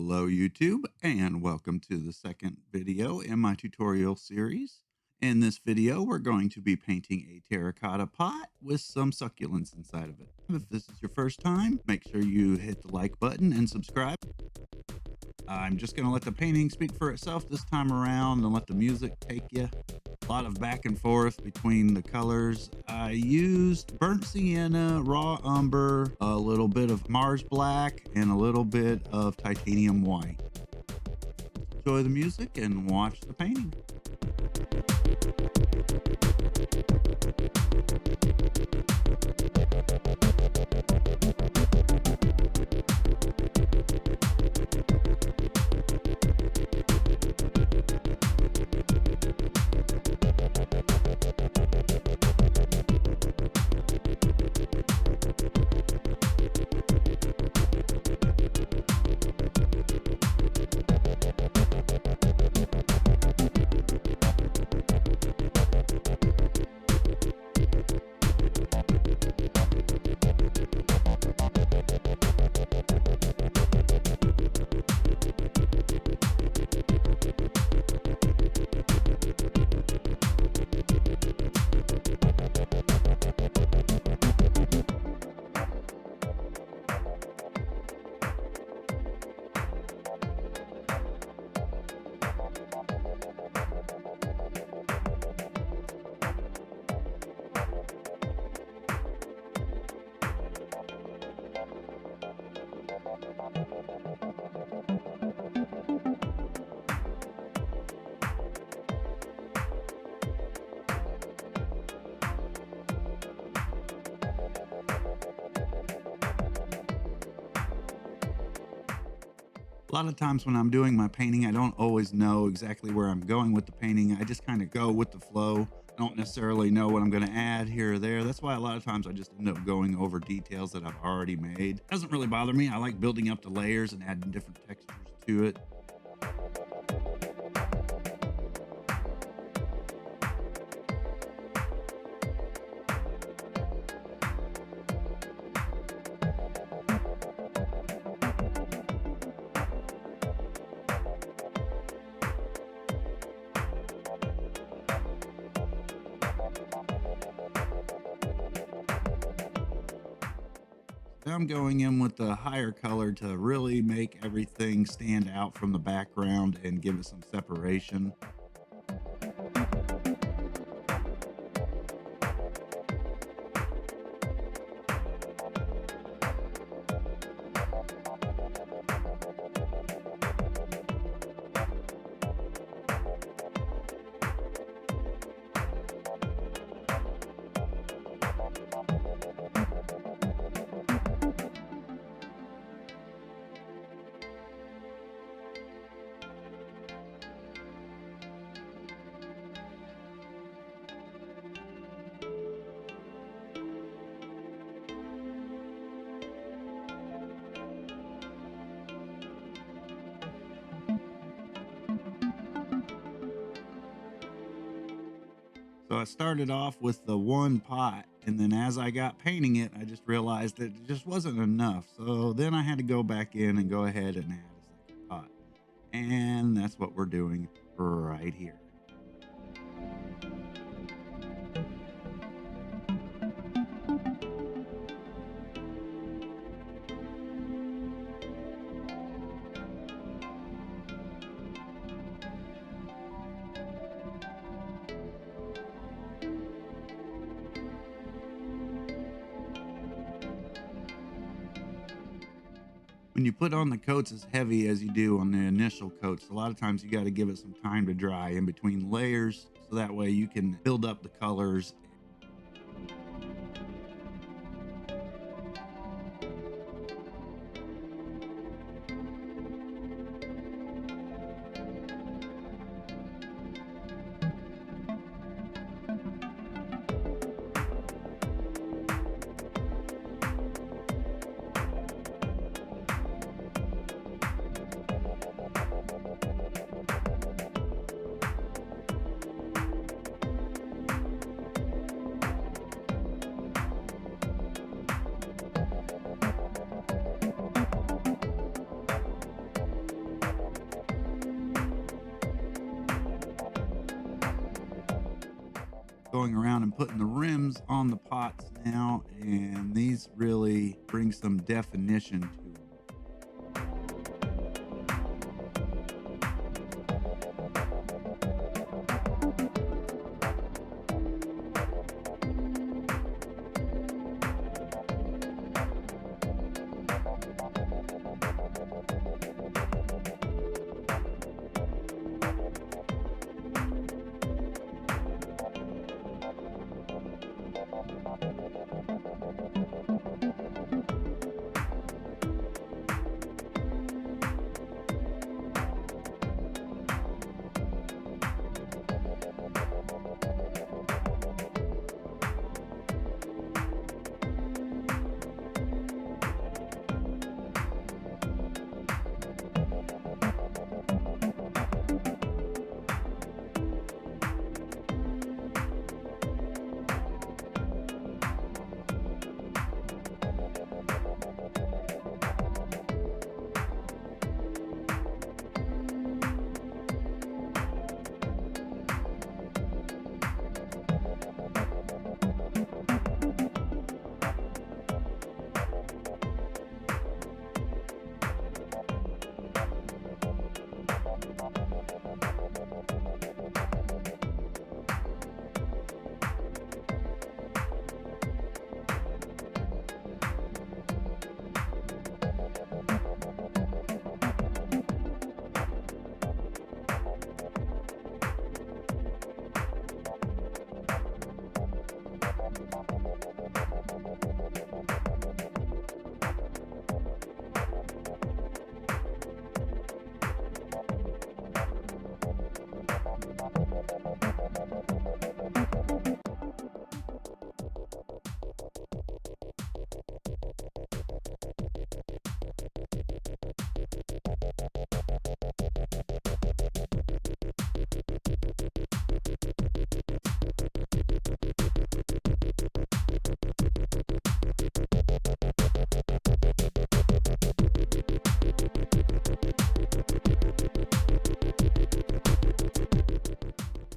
Hello YouTube, and welcome to the second video in my tutorial series. In this video we're going to be painting a terracotta pot with some succulents inside of it. If this is your first time, make sure you hit the like button and subscribe. I'm just going to let the painting speak for itself this time around and let the music take you. A lot of back and forth between the colors. I used burnt sienna, raw umber, a little bit of Mars black, and a little bit of titanium white. Enjoy the music and watch the painting. A lot of times when I'm doing my painting, I don't always know exactly where I'm going with the painting. I just kind of go with the flow. I don't necessarily know what I'm going to add here or there. That's why a lot of times I just end up going over details that I've already made. It doesn't really bother me. I like building up the layers and adding different textures to it. I'm going in with the higher color to really make everything stand out from the background and give it some separation. So I started off with the one pot, and then as I got painting it, I just realized that it just wasn't enough. So then I had to go back in and go ahead and add a second pot. And that's what we're doing right here. When you put on the coats as heavy as you do on the initial coats, a lot of times you got to give it some time to dry in between layers, so that way you can build up the colors. going around and putting the rims on the pots now, and these really bring some definition to them.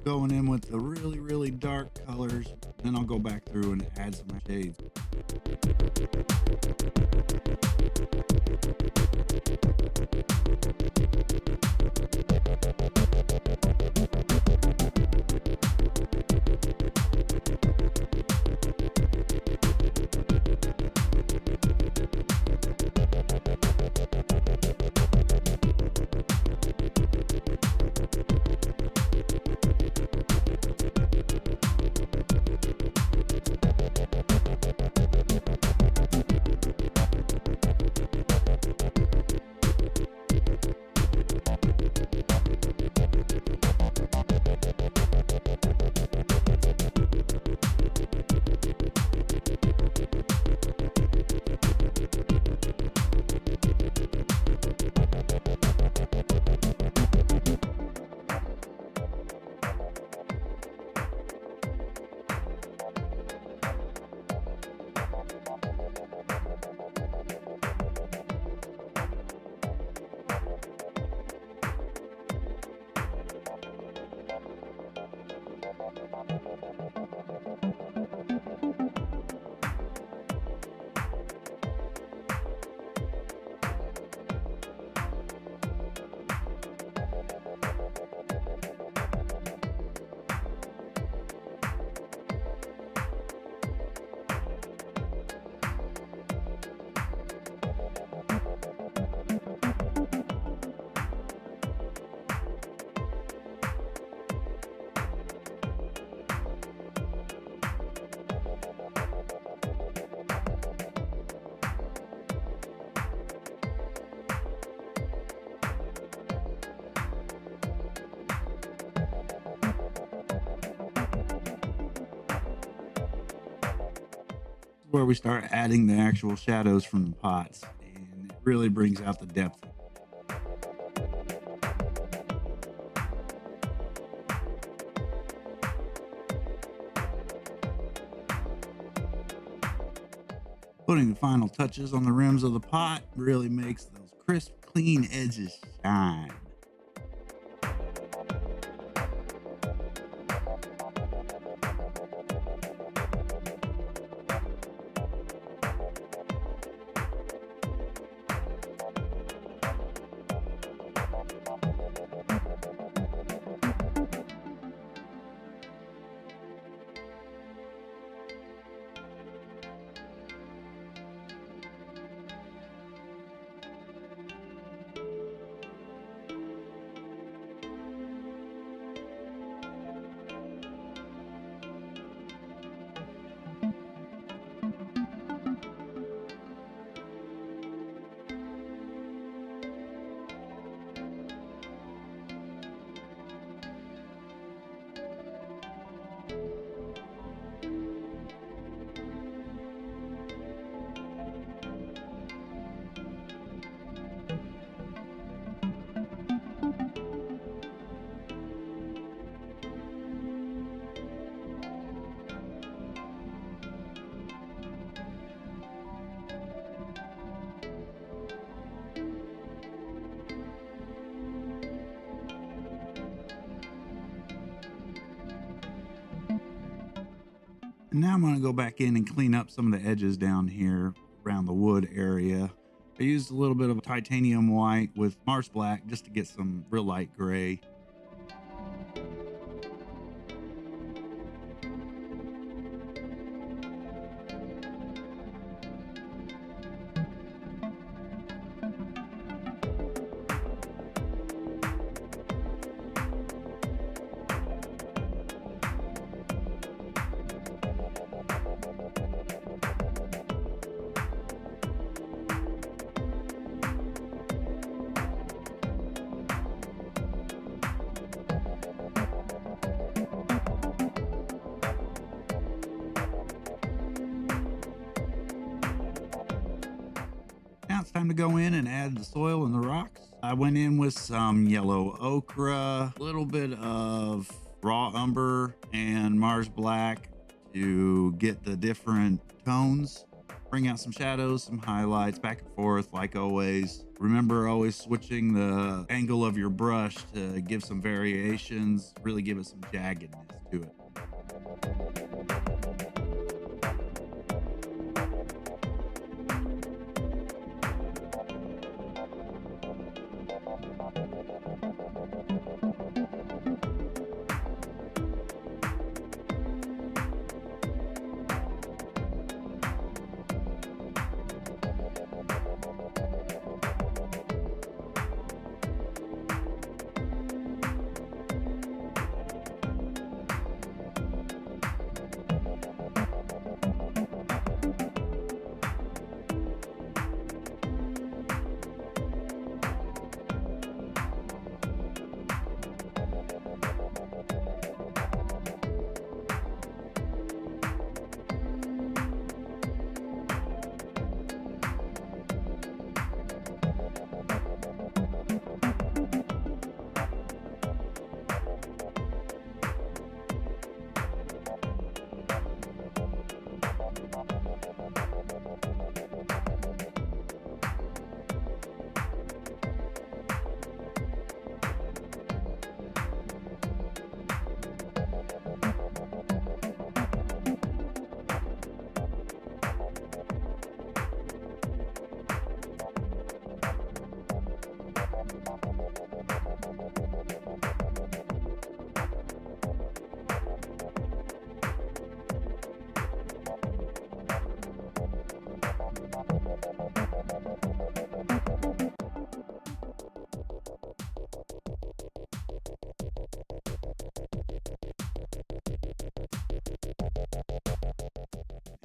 Going in with the really dark colors, then I'll go back through and add some shades. Where we start adding the actual shadows from the pots, and it really brings out the depth. Putting the final touches on the rims of the pot really makes those crisp, clean edges shine. Now I'm going to go back in and clean up some of the edges down here around the wood area. I used a little bit of titanium white with Mars black just to get some real light gray. Now it's time to go in and add the soil and the rocks. I went in with some yellow ochre, a little bit of raw umber and Mars black to get the different tones. Bring out some shadows, some highlights, back and forth like always. Remember always switching the angle of your brush to give some variations, really give it some jaggedness to it.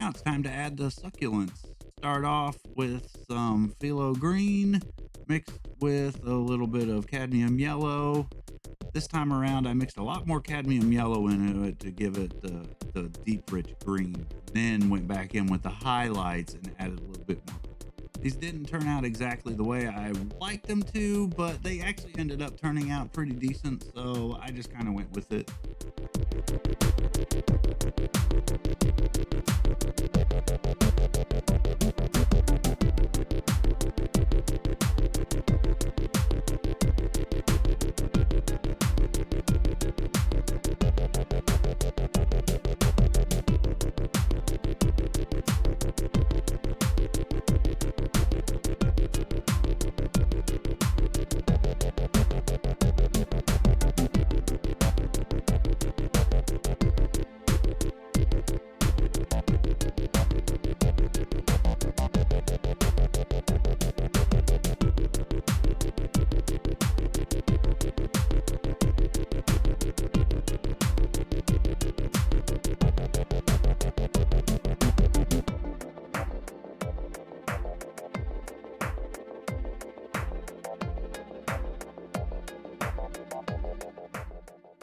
Now it's time to add the succulents. Start off with some phthalo green mixed with a little bit of cadmium yellow. This time around, I mixed a lot more cadmium yellow into it to give it the deep, rich green. Then went back in with the highlights and added a little bit more. These didn't turn out exactly the way I liked them to, but they actually ended up turning out pretty decent, so I just kind of went with it.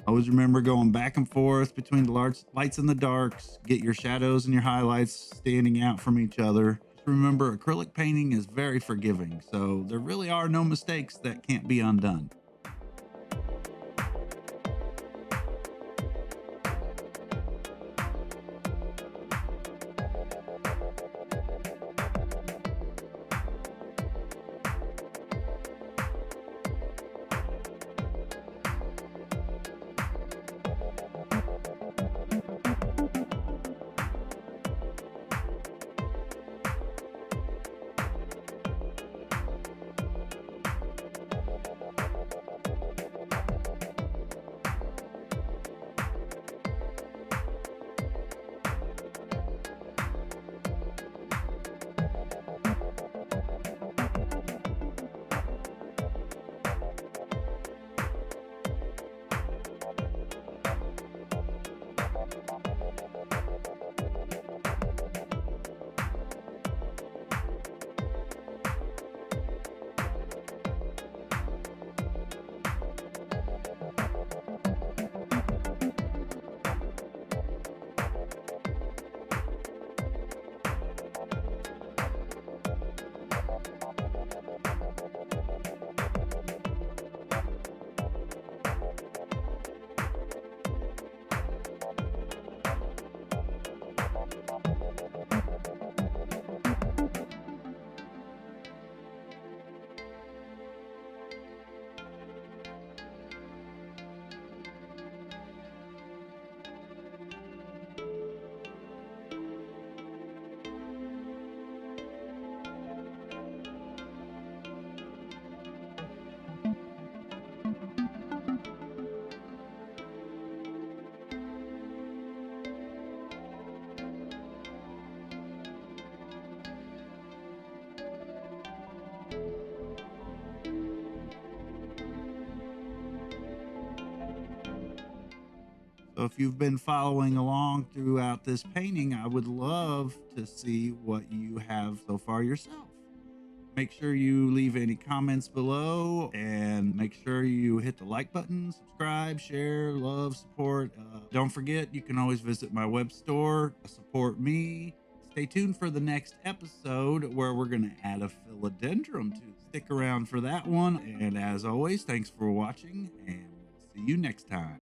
Always remember going back and forth between the lights and the darks. Get your shadows and your highlights standing out from each other. Just remember, acrylic painting is very forgiving, so there really are no mistakes that can't be undone. So if you've been following along throughout this painting, I would love to see what you have so far yourself. Make sure you leave any comments below and make sure you hit the like button, subscribe, share, love, support. Don't forget, you can always visit my web store, support me. Stay tuned for the next episode where we're going to add a philodendron to. Stick around for that one. And as always, thanks for watching and we'll see you next time.